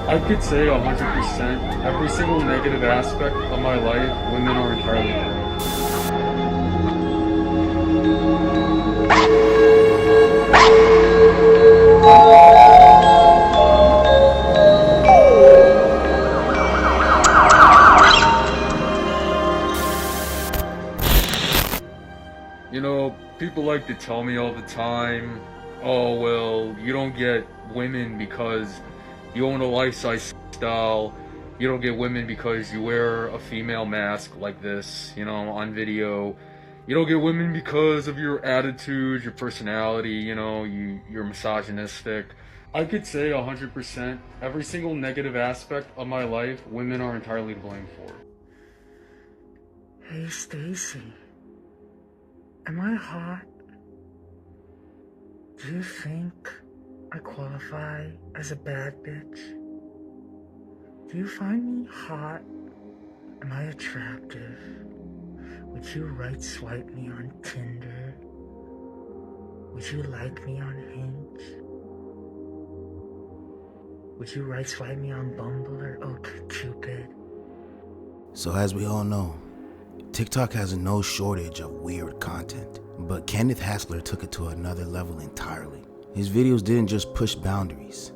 I could say 100%, every single negative aspect of my life, women are entirely wrong. You know, people like to tell me all the time, oh well, you don't get women because you own a lifestyle, you don't get women because you wear a female mask like this, you know, on video, you don't get women because of your attitude, your personality, you know, you're misogynistic. I could say 100%, every single negative aspect of my life, women are entirely to blame for. Hey Stacy, am I hot? Do you think I qualify as a bad bitch? Do you find me hot? Am I attractive? Would you right swipe me on Tinder? Would you like me on Hinge? Would you right swipe me on Bumble or OkCupid? So as we all know, TikTok has no shortage of weird content, but Kenneth Hassler took it to another level entirely. His videos didn't just push boundaries,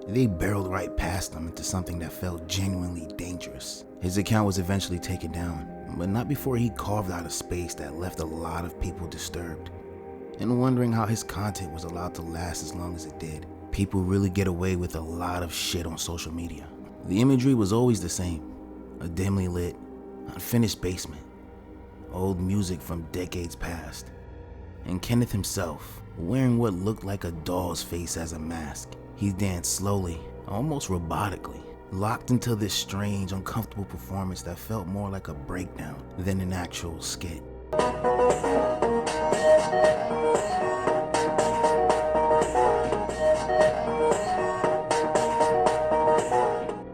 they barreled right past them into something that felt genuinely dangerous. His account was eventually taken down, but not before he carved out a space that left a lot of people disturbed and wondering how his content was allowed to last as long as it did. People really get away with a lot of shit on social media. The imagery was always the same: a dimly lit, unfinished basement, old music from decades past, and Kenneth himself wearing what looked like a doll's face as a mask. He danced slowly, almost robotically, locked into this strange, uncomfortable performance that felt more like a breakdown than an actual skit.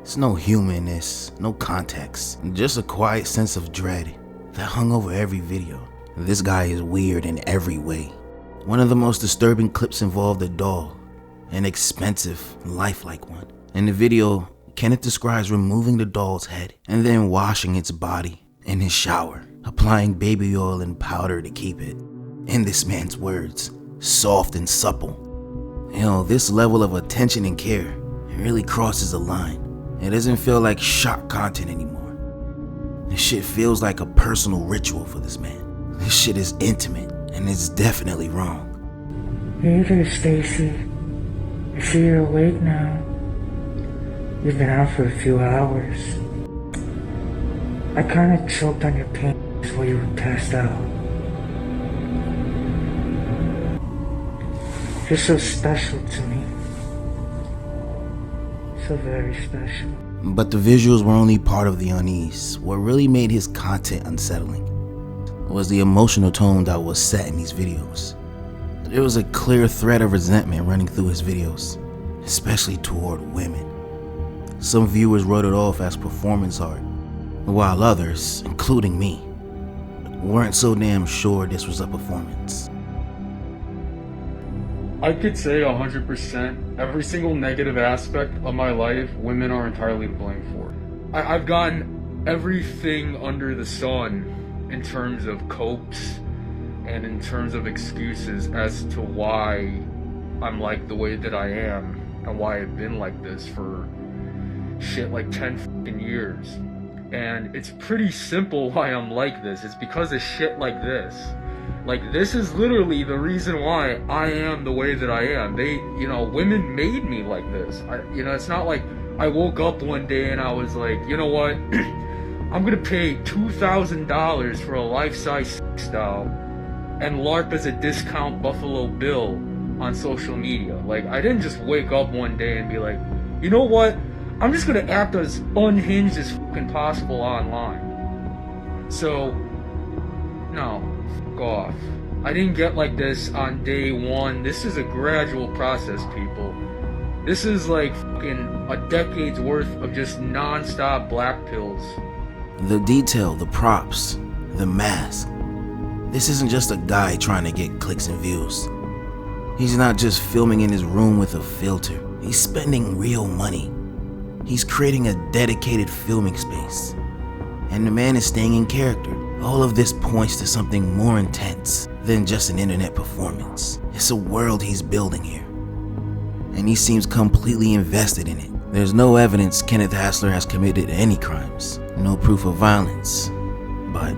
It's no humanness, no context, just a quiet sense of dread that hung over every video. This guy is weird in every way. One of the most disturbing clips involved a doll, an expensive, lifelike one. In the video, Kenneth describes removing the doll's head and then washing its body in his shower, applying baby oil and powder to keep it, in this man's words, soft and supple. You know, this level of attention and care really crosses the line. It doesn't feel like shock content anymore. This shit feels like a personal ritual for this man. This shit is intimate, and it's definitely wrong. Hey there, Stacy. I see you're awake now. You've been out for a few hours. I kinda choked on your penis while you were passed out. You're so special to me. So very special. But the visuals were only part of the unease. What really made his content unsettling was the emotional tone that was set in these videos. There was a clear thread of resentment running through his videos, especially toward women. Some viewers wrote it off as performance art, while others, including me, weren't so damn sure this was a performance. I could say 100%, every single negative aspect of my life, women are entirely to blame for. I've gotten everything under the sun in terms of copes and in terms of excuses as to why I'm like the way that I am and why I've been like this for shit like 10 fucking years. And it's pretty simple why I'm like this. It's because of shit like this. Like, this is literally the reason why I am the way that I am. Women made me like this. It's not like I woke up one day and I was like, you know what? I'm gonna pay $2,000 for a life-size doll and LARP as a discount Buffalo Bill on social media. Like, I didn't just wake up one day and be like, you know what? I'm just gonna act as unhinged as fucking possible online. So, no. Off. I didn't get like this on day one. This is a gradual process, people. This is like fucking a decade's worth of just non-stop black pills. The detail, the props, the mask, This isn't just a guy trying to get clicks and views. He's not just filming in his room with a filter. He's spending real money. He's creating a dedicated filming space. And the man is staying in character. All of this points to something more intense than just an internet performance. It's a world he's building here. And he seems completely invested in it. There's no evidence Kenneth Hassler has committed any crimes. No proof of violence. But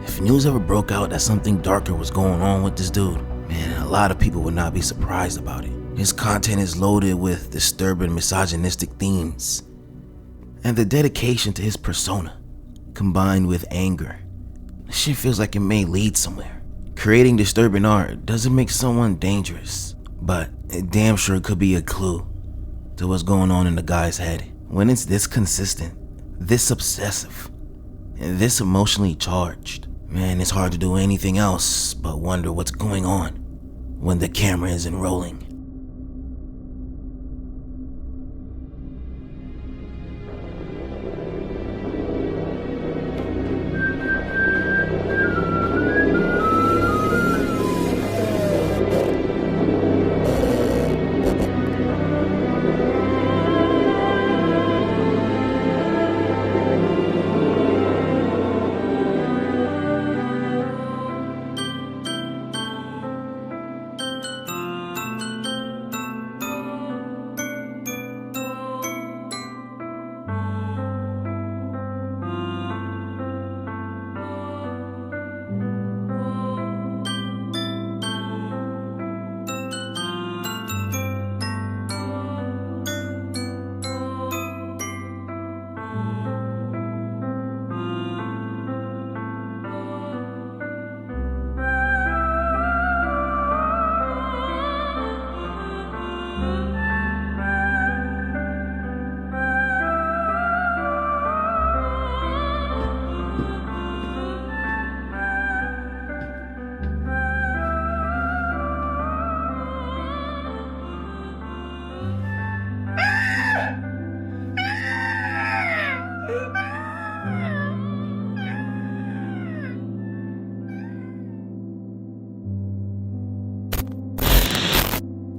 if news ever broke out that something darker was going on with this dude, man, a lot of people would not be surprised about it. His content is loaded with disturbing misogynistic themes. And the dedication to his persona, combined with anger, this shit feels like it may lead somewhere. Creating disturbing art doesn't make someone dangerous, but it damn sure could be a clue to what's going on in the guy's head. When it's this consistent, this obsessive, and this emotionally charged, man, it's hard to do anything else but wonder what's going on when the camera isn't rolling.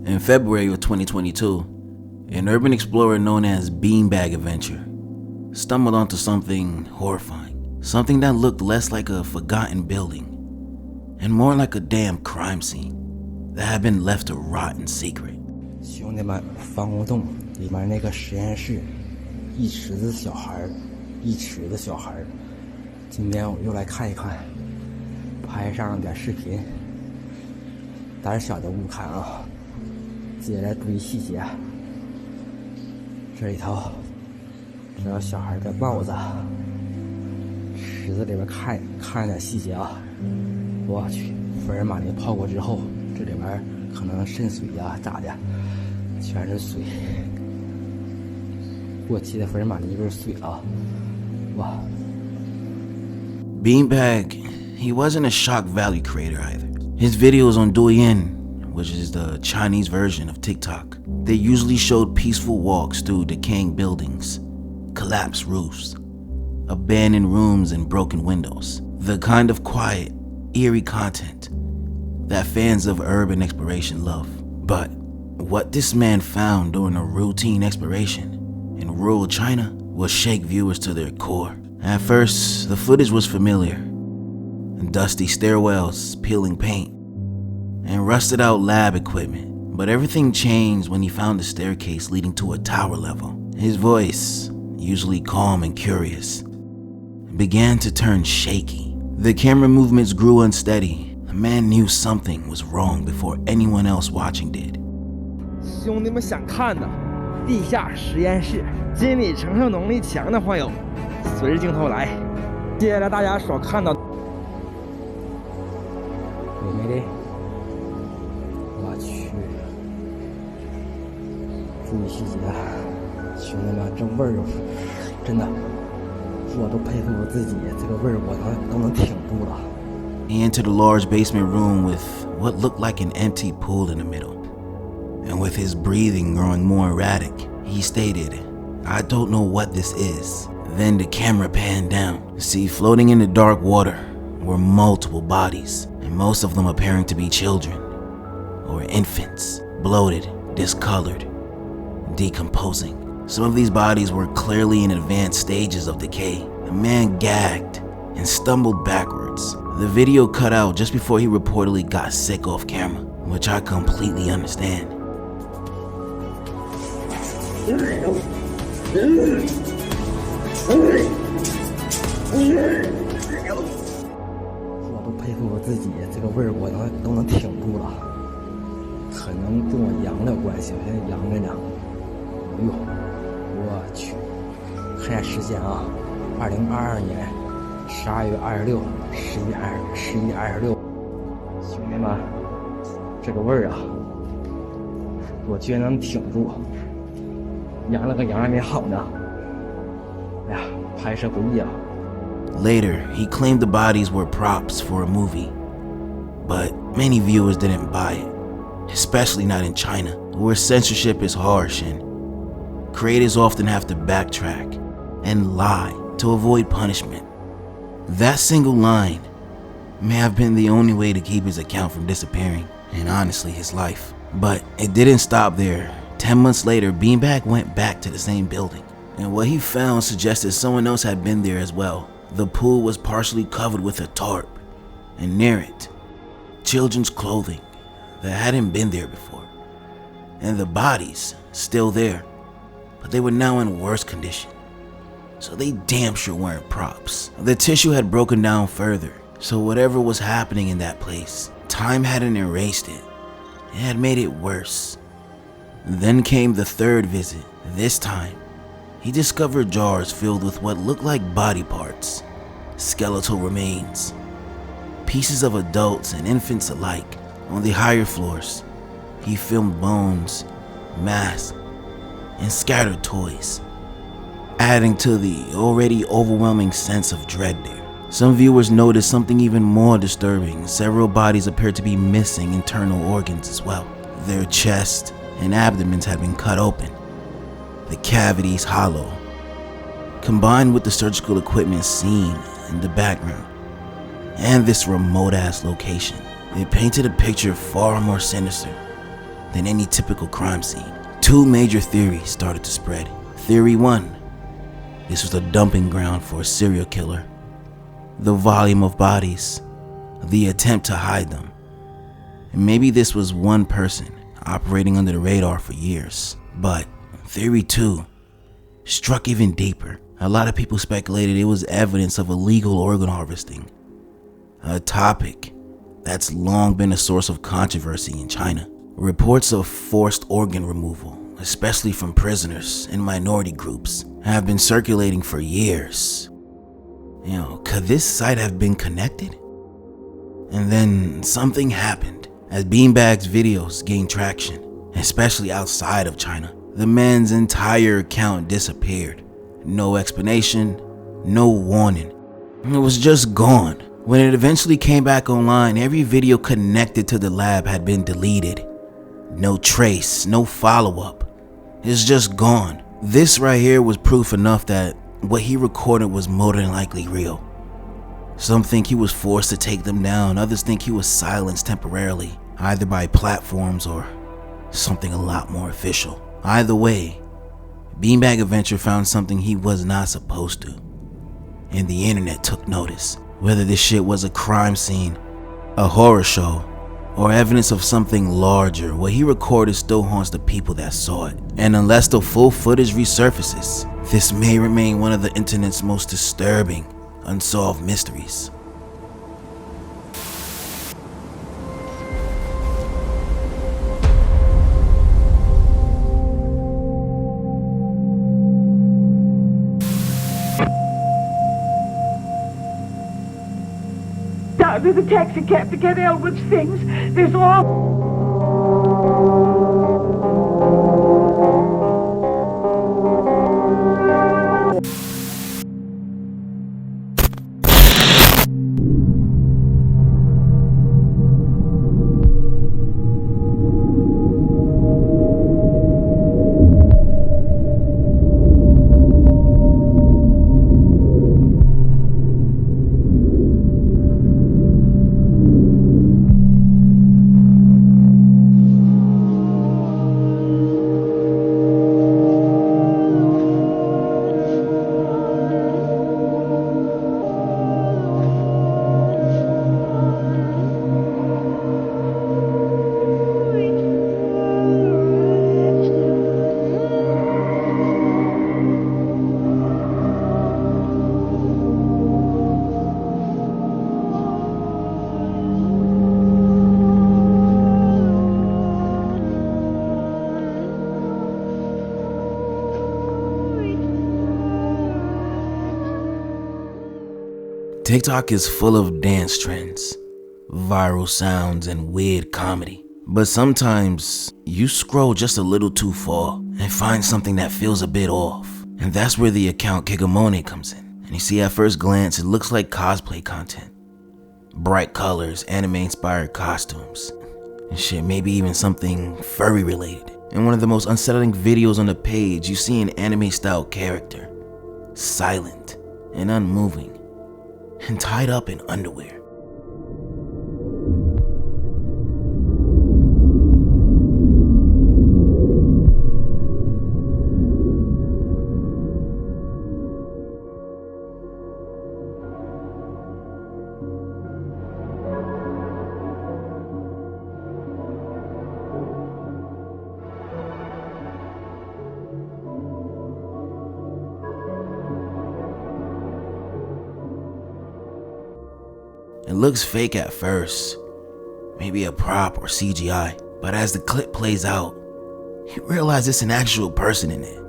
In February of 2022, an urban explorer known as Beanbag Adventure stumbled onto something horrifying. Something that looked less like a forgotten building and more like a damn crime scene that had been left to rot in secret. 兄弟们，防空洞里面那个实验室，一池子小孩，今天我又来看一看，拍上点视频。胆小的勿看啊！接着注意细节。这里头，这有小孩的帽子，池子里边看点细节啊！我去，福尔马林泡过之后，这里边可能渗水呀、咋的，全是水。过期的福尔马林就是水啊！哇！ Beanbag, he wasn't a shock value creator either. His videos on Douyin, which is the Chinese version of TikTok, they usually showed peaceful walks through decaying buildings, collapsed roofs, abandoned rooms and broken windows. The kind of quiet, eerie content that fans of urban exploration love. But what this man found during a routine exploration in rural China will shake viewers to their core. At first, the footage was familiar. Dusty stairwells, peeling paint, and rusted out lab equipment. But everything changed when he found a staircase leading to a tower level. His voice, usually calm and curious, began to turn shaky. The camera movements grew unsteady. The man knew something was wrong before anyone else watching did. 兄弟们想看的地下实验室，心理承受能力强的朋友，随着镜头来。接下来大家所看到，美没的，我去，注意细节，兄弟们，这味儿真的，我都佩服我自己，这个味儿我都能挺住了。 He entered a large basement room with what looked like an empty pool in the middle. And with his breathing growing more erratic, he stated, "I don't know what this is." Then the camera panned down. See, floating in the dark water were multiple bodies, and most of them appearing to be children or infants, bloated, discolored, decomposing. Some of these bodies were clearly in advanced stages of decay. The man gagged and stumbled backwards. The video cut out just before he reportedly got sick off camera, which I completely understand. 我都佩服我自己，这个味儿我都能挺住了，可能跟我阳的关系，我现在阳着呢。哎呦，我去！看下时间啊，2022年12月26，11月26。兄弟们，这个味儿啊，我居然能挺住，阳了个阳还没好呢。哎呀，拍摄不易啊。 Later, he claimed the bodies were props for a movie, but many viewers didn't buy it, especially not in China, where censorship is harsh and creators often have to backtrack and lie to avoid punishment. That single line may have been the only way to keep his account from disappearing, and honestly his life. But it didn't stop there. 10 months later, Beanbag went back to the same building, and what he found suggested someone else had been there as well. The pool was partially covered with a tarp, and near it, children's clothing that hadn't been there before, and the bodies still there, but they were now in worse condition, so they damn sure weren't props. The tissue had broken down further, so whatever was happening in that place, time hadn't erased it, it had made it worse. Then came the third visit. This time, he discovered jars filled with what looked like body parts, skeletal remains, pieces of adults and infants alike. On the higher floors, he filmed bones, masks, and scattered toys, adding to the already overwhelming sense of dread there. Some viewers noticed something even more disturbing. Several bodies appeared to be missing internal organs as well. Their chests and abdomens had been cut open, the cavities hollow. Combined with the surgical equipment seen in the background and this remote ass location, it painted a picture far more sinister than any typical crime scene. Two major theories started to spread. Theory 1, this was a dumping ground for a serial killer. The volume of bodies, the attempt to hide them. And maybe this was one person operating under the radar for years. But Theory 2 struck even deeper. A lot of people speculated it was evidence of illegal organ harvesting, a topic that's long been a source of controversy in China. Reports of forced organ removal, especially from prisoners and minority groups, have been circulating for years. You know, could this site have been connected? And then something happened. As Beanbag's videos gained traction, especially outside of China, the man's entire account disappeared. No explanation, no warning. It was just gone. When it eventually came back online, every video connected to the lab had been deleted. No trace, no follow-up. It's just gone. This right here was proof enough that what he recorded was more than likely real. Some think he was forced to take them down, others think he was silenced temporarily, either by platforms or something a lot more official. Either way, Beanbag Adventure found something he was not supposed to, and the internet took notice. Whether this shit was a crime scene, a horror show, or evidence of something larger, what he recorded still haunts the people that saw it. And unless the full footage resurfaces, this may remain one of the internet's most disturbing, unsolved mysteries. There's a taxi cab to get Elwood's things. There's all... TikTok is full of dance trends, viral sounds, and weird comedy. But sometimes you scroll just a little too far and find something that feels a bit off. And that's where the account Kigamone comes in. And you see, at first glance, it looks like cosplay content. Bright colors, anime-inspired costumes, and shit, maybe even something furry related. In one of the most unsettling videos on the page, you see an anime-style character, silent and unmoving, and tied up in underwear. It looks fake at first, maybe a prop or CGI, but as the clip plays out, you realize it's an actual person in it,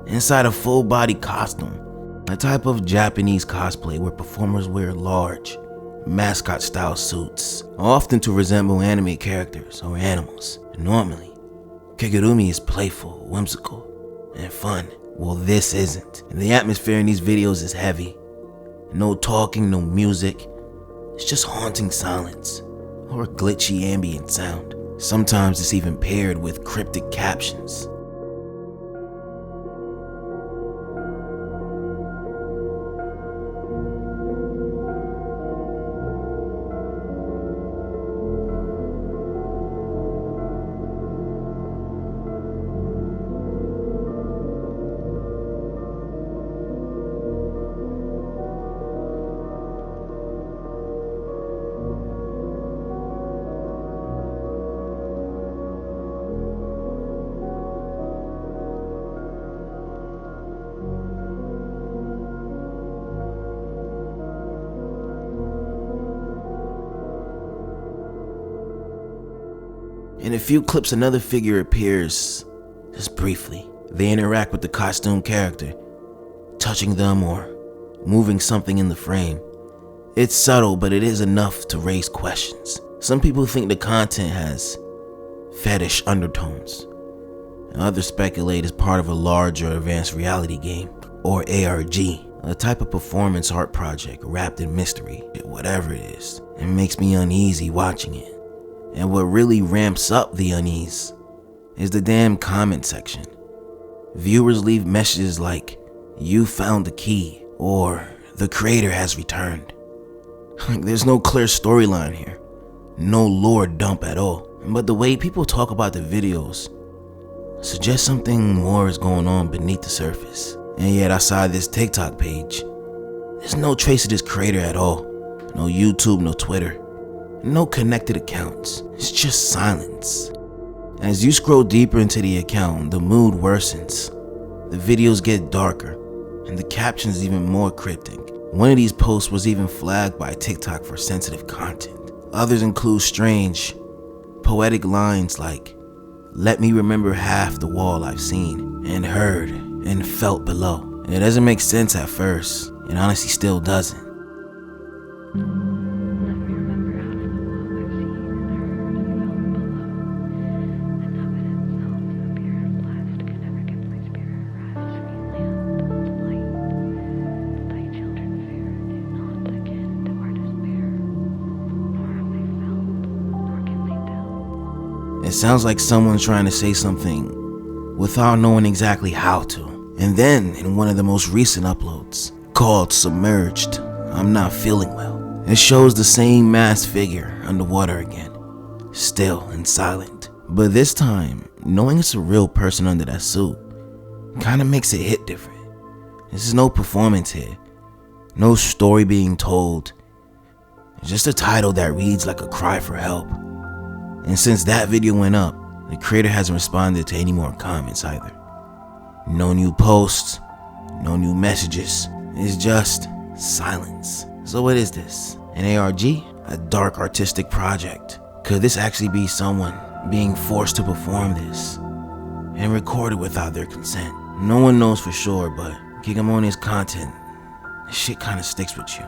inside a full body costume, a type of Japanese cosplay where performers wear large, mascot style suits, often to resemble anime characters or animals. Normally, Kigurumi is playful, whimsical, and fun. Well, this isn't. And the atmosphere in these videos is heavy. No talking, no music. It's just haunting silence, or a glitchy ambient sound. Sometimes it's even paired with cryptic captions. In a few clips, another figure appears, just briefly. They interact with the costume character, touching them or moving something in the frame. It's subtle, but it is enough to raise questions. Some people think the content has fetish undertones, and others speculate it's part of a larger advanced reality game, or ARG, a type of performance art project wrapped in mystery, whatever it is. It makes me uneasy watching it. And what really ramps up the unease is the damn comment section. Viewers leave messages like, "You found the key," or "The creator has returned." There's no clear storyline here, no lore dump at all. But the way people talk about the videos suggests something more is going on beneath the surface. And yet outside this TikTok page, there's no trace of this creator at all. No YouTube, no Twitter. No connected accounts. It's just silence. As you scroll deeper into the account, the mood worsens. The videos get darker, and the captions even more cryptic. One of these posts was even flagged by TikTok for sensitive content. Others include strange, poetic lines like, "Let me remember half the wall I've seen, and heard, and felt below." And it doesn't make sense at first. It honestly still doesn't. It sounds like someone's trying to say something without knowing exactly how to. And then, in one of the most recent uploads, called Submerged, "I'm not feeling well," it shows the same masked figure underwater again, still and silent. But this time, knowing it's a real person under that suit kinda makes it hit different. This is no performance here, no story being told. It's just a title that reads like a cry for help. And since that video went up, the creator hasn't responded to any more comments either. No new posts, no new messages. It's just silence. So what is this? An ARG? A dark artistic project? Could this actually be someone being forced to perform this and recorded without their consent? No one knows for sure, but Kigamone's content, shit kinda sticks with you.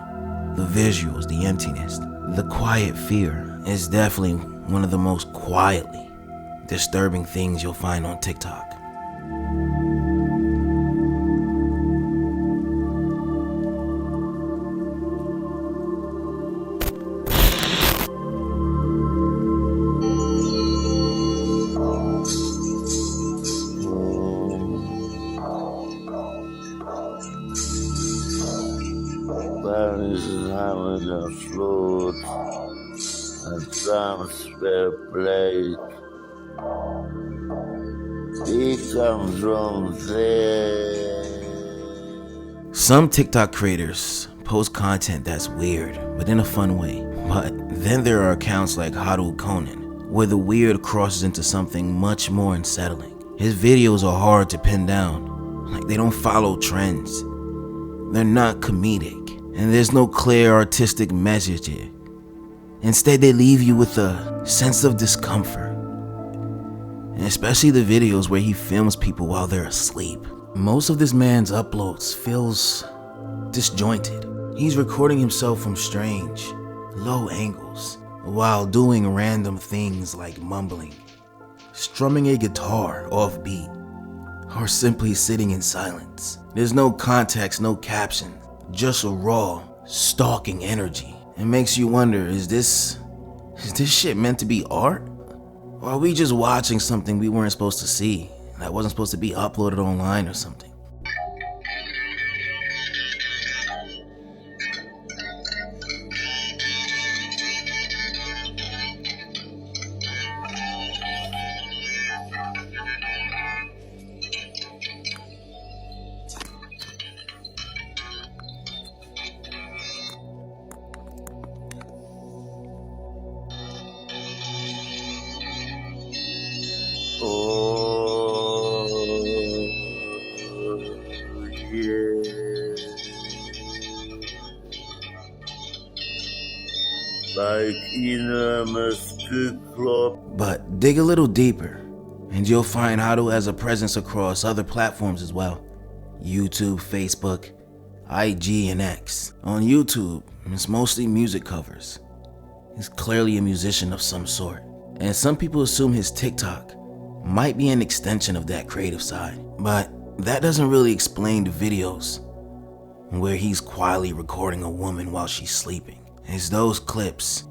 the visuals, the emptiness, the quiet fear is definitely one of the most quietly disturbing things you'll find on TikTok. Float and drums were played. He comes from there. Some TikTok creators post content that's weird, but in a fun way. But then there are accounts like Haru Conan, where the weird crosses into something much more unsettling. His videos are hard to pin down, like they don't follow trends. They're not comedic, and there's no clear artistic message here. Instead, they leave you with a sense of discomfort. And especially the videos where he films people while they're asleep. Most of this man's uploads feels disjointed. He's recording himself from strange, low angles, while doing random things like mumbling, strumming a guitar off beat, or simply sitting in silence. There's no context, no caption. Just a raw, stalking energy. It makes you wonder, is this shit meant to be art? Or are we just watching something we weren't supposed to see, that wasn't supposed to be uploaded online or something? Like enormous club. But dig a little deeper, and you'll find Haru has a presence across other platforms as well. YouTube, Facebook, IG, and X. On YouTube, it's mostly music covers. He's clearly a musician of some sort. And some people assume his TikTok might be an extension of that creative side. But that doesn't really explain the videos where he's quietly recording a woman while she's sleeping. It's those clips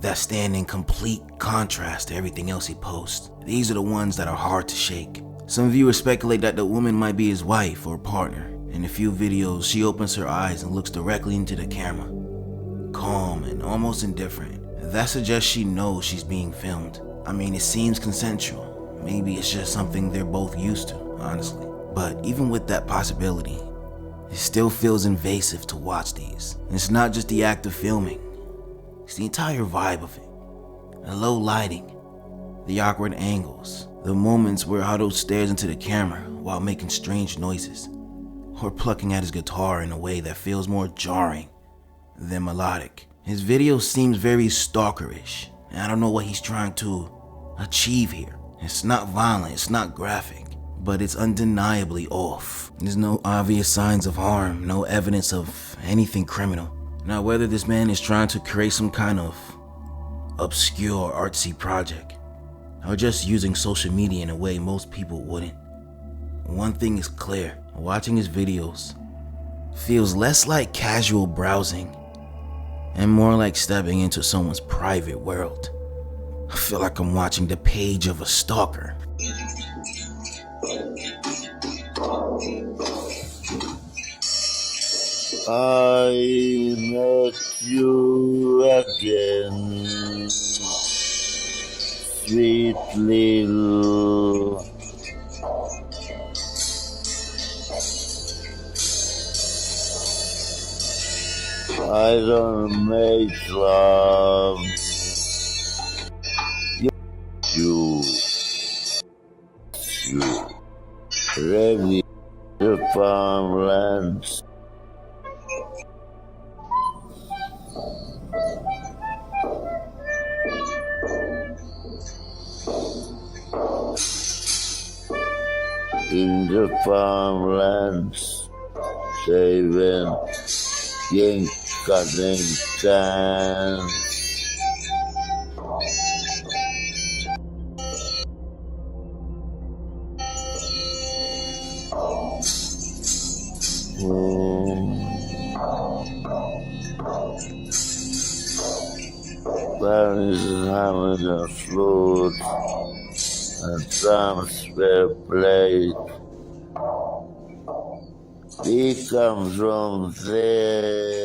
that stand in complete contrast to everything else he posts. These are the ones that are hard to shake. Some viewers speculate that the woman might be his wife or partner. In a few videos, she opens her eyes and looks directly into the camera, calm and almost indifferent. That suggests she knows she's being filmed. I mean, it seems consensual. Maybe it's just something they're both used to, honestly. But even with that possibility, it still feels invasive to watch these. It's not just the act of filming, it's the entire vibe of it. The low lighting, the awkward angles, the moments where Haru stares into the camera while making strange noises, or plucking at his guitar in a way that feels more jarring than melodic. His video seems very stalkerish, and I don't know what he's trying to achieve here. It's not violent, it's not graphic, but it's undeniably off. There's no obvious signs of harm, no evidence of anything criminal. Now, whether this man is trying to create some kind of obscure artsy project, or just using social media in a way most people wouldn't, one thing is clear: watching his videos feels less like casual browsing and more like stepping into someone's private world. I feel like I'm watching the page of a stalker. I met you again, sweet little. I don't make love. You ready the farmlands. In the farmlands, saving yank cutting chance. Parents having a flute and some spare plate. He comes from there.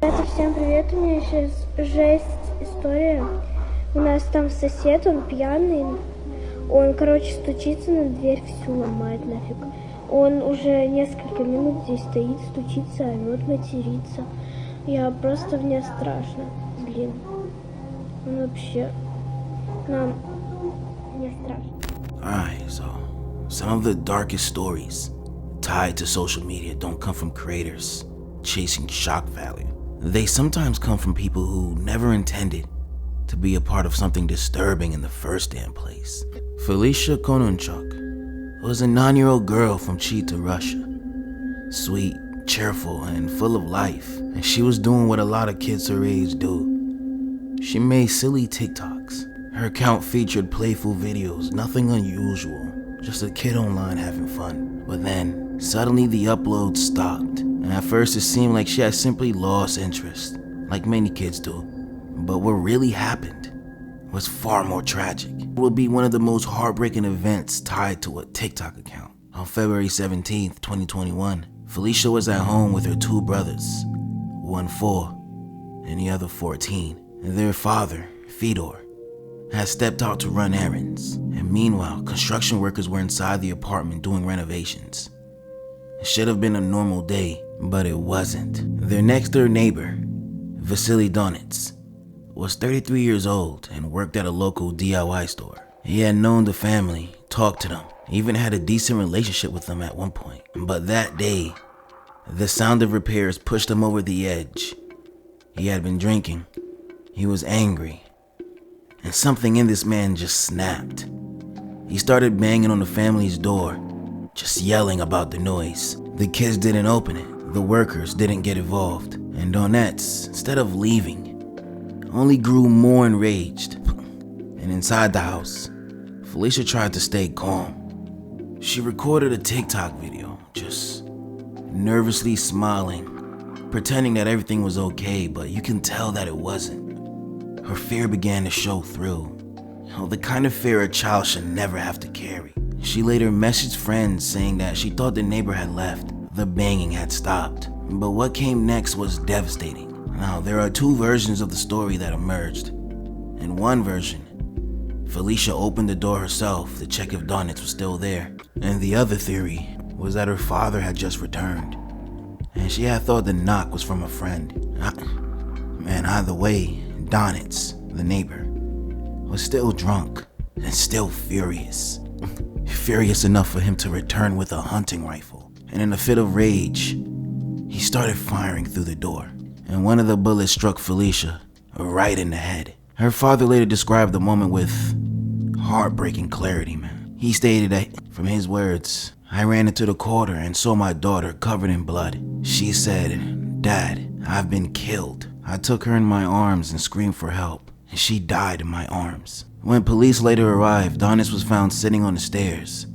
Ребята, всем привет, у меня сейчас жесть история. У нас там сосед, он пьяный, он, короче, стучится на дверь, всю ломает нафиг. Он уже несколько минут здесь стоит, стучится, орёт, матерится. Я просто мне страшно, блин. Он вообще, мне страшно. Alright, so some of the darkest stories tied to social media don't come from creators chasing shock value. They sometimes come from people who never intended to be a part of something disturbing in the first damn place. Felicia Kononchuk was a 9-year-old girl from Chita, Russia. Sweet, cheerful, and full of life, and she was doing what a lot of kids her age do. She made silly TikToks. Her account featured playful videos, nothing unusual, just a kid online having fun. But then, suddenly the upload stopped, and at first it seemed like she had simply lost interest, like many kids do. But what really happened was far more tragic. It would be one of the most heartbreaking events tied to a TikTok account. On February 17th, 2021, Felicia was at home with her 2 brothers, one 4 and the other 14. And their father, Fedor, had stepped out to run errands, and meanwhile, construction workers were inside the apartment doing renovations. It should have been a normal day, but it wasn't. Their next door neighbor, Vasily Donets, was 33 years old and worked at a local DIY store. He had known the family, talked to them, even had a decent relationship with them at one point. But that day, the sound of repairs pushed him over the edge. He had been drinking, he was angry, and something in this man just snapped. He started banging on the family's door, just yelling about the noise. The kids didn't open it, the workers didn't get involved, and Donets, instead of leaving, only grew more enraged. And inside the house, Felicia tried to stay calm. She recorded a TikTok video, just nervously smiling, pretending that everything was okay, but you can tell that it wasn't. Her fear began to show through. The kind of fear a child should never have to carry. She later messaged friends saying that she thought the neighbor had left, the banging had stopped. But what came next was devastating. Now, there are 2 versions of the story that emerged. In one version, Felicia opened the door herself to check if Donets was still there. And the other theory was that her father had just returned, and she had thought the knock was from a friend. Man, either way, Donets, the neighbor, was still drunk and still furious. Furious enough for him to return with a hunting rifle. And in a fit of rage, he started firing through the door. And one of the bullets struck Felicia right in the head. Her father later described the moment with heartbreaking clarity, man. He stated that, from his words, "I ran into the corner and saw my daughter covered in blood. She said, 'Dad, I've been killed.' I took her in my arms and screamed for help, and she died in my arms." When police later arrived, Donets was found sitting on the stairs,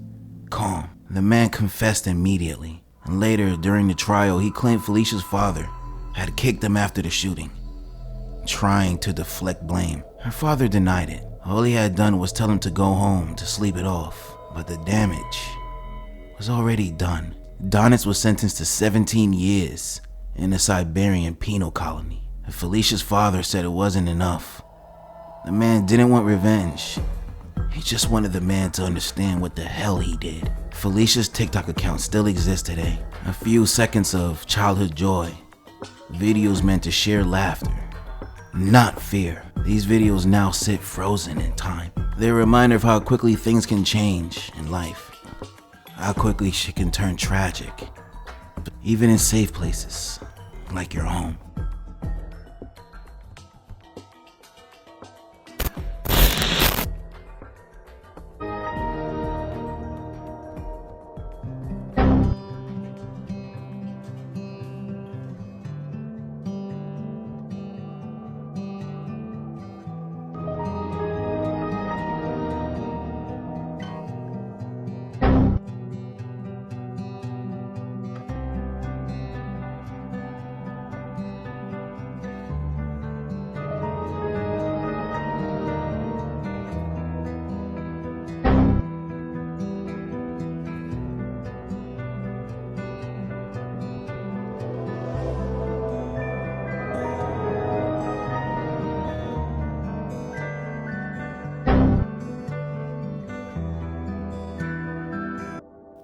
calm. The man confessed immediately, and later, during the trial, he claimed Felicia's father had kicked him after the shooting, trying to deflect blame. Her father denied it. All he had done was tell him to go home to sleep it off, but the damage was already done. Donets was sentenced to 17 years in a Siberian penal colony. And Felicia's father said it wasn't enough. The man didn't want revenge. He just wanted the man to understand what the hell he did. Felicia's TikTok account still exists today. A few seconds of childhood joy. Videos meant to share laughter, not fear. These videos now sit frozen in time. They're a reminder of how quickly things can change in life. How quickly shit can turn tragic. Even in safe places, like your home.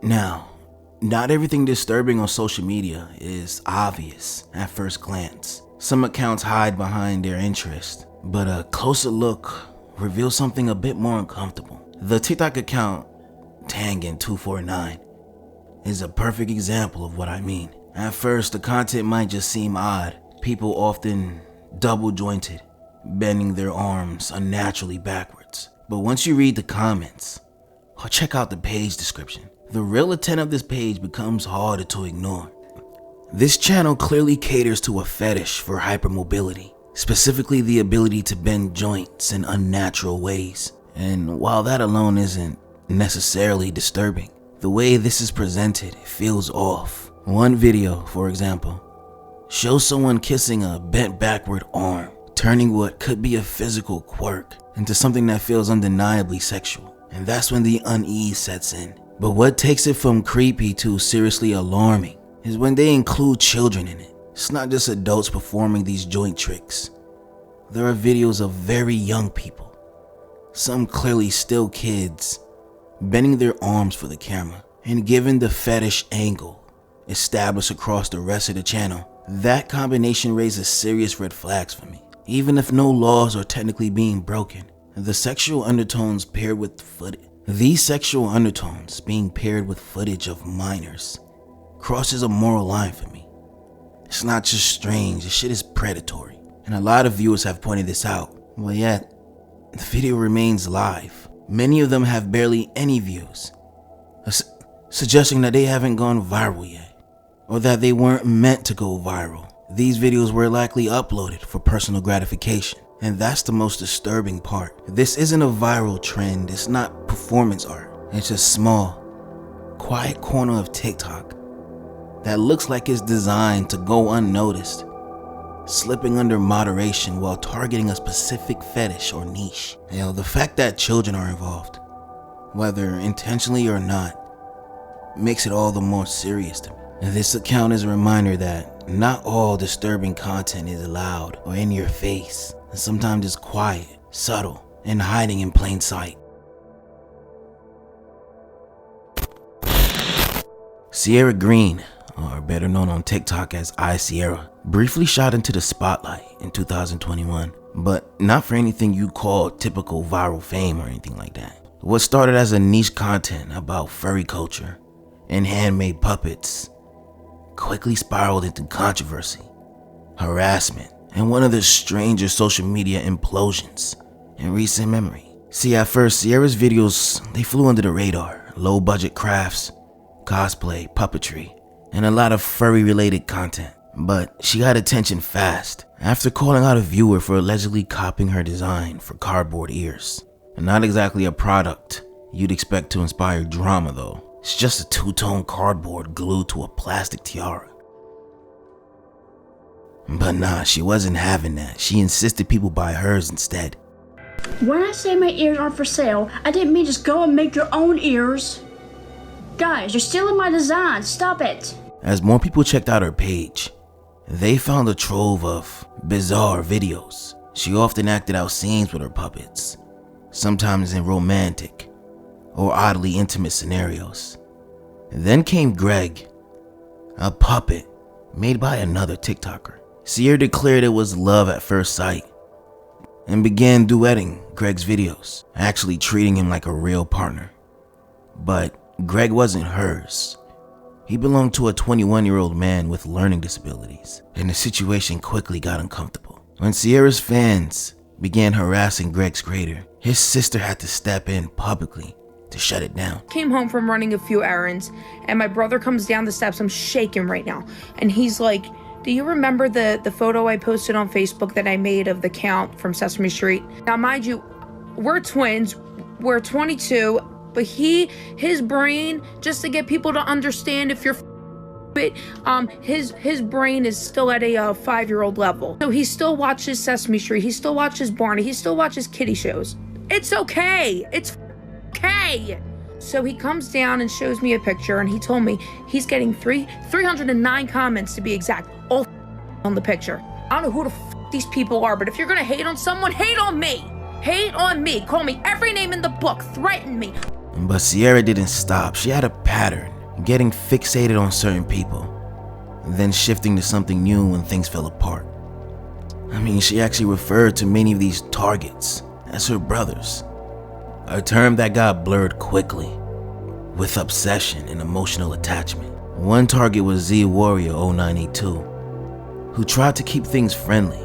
Now, not everything disturbing on social media is obvious at first glance. Some accounts hide behind their interest, but a closer look reveals something a bit more uncomfortable. The TikTok account Tangent249 is a perfect example of what I mean. At first, the content might just seem odd. People often double jointed, bending their arms unnaturally backwards. But once you read the comments, or check out the page description, the real intent of this page becomes harder to ignore. This channel clearly caters to a fetish for hypermobility, specifically the ability to bend joints in unnatural ways. And while that alone isn't necessarily disturbing, the way this is presented feels off. One video, for example, shows someone kissing a bent backward arm, turning what could be a physical quirk into something that feels undeniably sexual. And that's when the unease sets in. But what takes it from creepy to seriously alarming is when they include children in it. It's not just adults performing these joint tricks. There are videos of very young people, some clearly still kids, bending their arms for the camera. And given the fetish angle established across the rest of the channel, that combination raises serious red flags for me. Even if no laws are technically being broken, the sexual undertones paired with these sexual undertones being paired with footage of minors crosses a moral line for me. It's not just strange, this shit is predatory. And a lot of viewers have pointed this out, but yet, the video remains live. Many of them have barely any views, suggesting that they haven't gone viral yet, or that they weren't meant to go viral. These videos were likely uploaded for personal gratification, and that's the most disturbing part. This isn't a viral trend, it's not performance art. It's a small, quiet corner of TikTok that looks like it's designed to go unnoticed, slipping under moderation while targeting a specific fetish or niche. Hell, the fact that children are involved, whether intentionally or not, makes it all the more serious to me. This account is a reminder that not all disturbing content is loud or in your face, and sometimes it's quiet, subtle, and hiding in plain sight. Sierra Green, or better known on TikTok as iSierra, briefly shot into the spotlight in 2021, but not for anything you call typical viral fame or anything like that. What started as a niche content about furry culture and handmade puppets quickly spiraled into controversy, harassment, and one of the strangest social media implosions in recent memory. See, at first, Sierra's videos, they flew under the radar. Low budget crafts, cosplay, puppetry, and a lot of furry related content. But she got attention fast after calling out a viewer for allegedly copying her design for cardboard ears. And not exactly a product you'd expect to inspire drama though. It's just a two-tone cardboard glued to a plastic tiara. But nah, she wasn't having that. She insisted people buy hers instead. When I say my ears aren't for sale, I didn't mean just go and make your own ears. Guys, you're stealing my design. Stop it. As more people checked out her page, they found a trove of bizarre videos. She often acted out scenes with her puppets, sometimes in romantic or oddly intimate scenarios. Then came Greg, a puppet made by another TikToker. Sierra declared it was love at first sight and began duetting Greg's videos, actually treating him like a real partner. But Greg wasn't hers. He belonged to a 21-year-old man with learning disabilities, and the situation quickly got uncomfortable. When Sierra's fans began harassing Greg's creator, his sister had to step in publicly to shut it down. Came home from running a few errands, and my brother comes down the steps. I'm shaking right now, and he's like, do you remember the photo I posted on Facebook that I made of the Count from Sesame Street? Now, mind you, we're twins, we're 22, but his brain, just to get people to understand if you're his brain is still at a 5-year-old level. So he still watches Sesame Street, he still watches Barney, he still watches kiddie shows. It's okay, it's okay. So he comes down and shows me a picture, and he told me he's getting 309 comments to be exact, all on the picture. I don't know who the these people are, but if you're gonna hate on someone, hate on me. Hate on me, call me every name in the book, threaten me. But Sierra didn't stop. She had a pattern getting fixated on certain people, and then shifting to something new when things fell apart. I mean, she actually referred to many of these targets as her brothers, a term that got blurred quickly with obsession and emotional attachment. One target was Z Warrior 0982, who tried to keep things friendly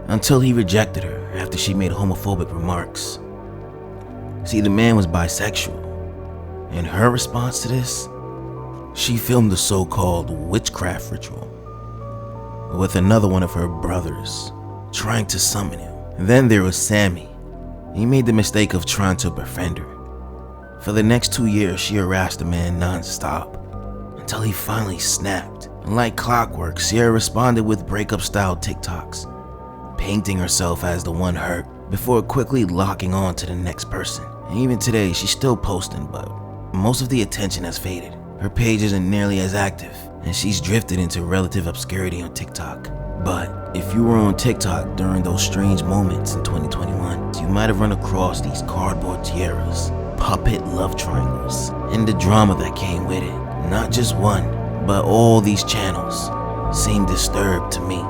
until he rejected her after she made homophobic remarks. See, the man was bisexual. In her response to this, she filmed the so-called witchcraft ritual with another one of her brothers trying to summon him. And then there was Sammy. He made the mistake of trying to befriend her. For the next 2 years, she harassed the man non-stop until he finally snapped. And like clockwork, Sierra responded with breakup-style TikToks, painting herself as the one hurt before quickly locking on to the next person. And even today, she's still posting, but most of the attention has faded. Her page isn't nearly as active, and she's drifted into relative obscurity on TikTok. But if you were on TikTok during those strange moments in 2021, you might have run across these cardboard tiaras, puppet love triangles, and the drama that came with it. Not just one, but all these channels seem disturbed to me.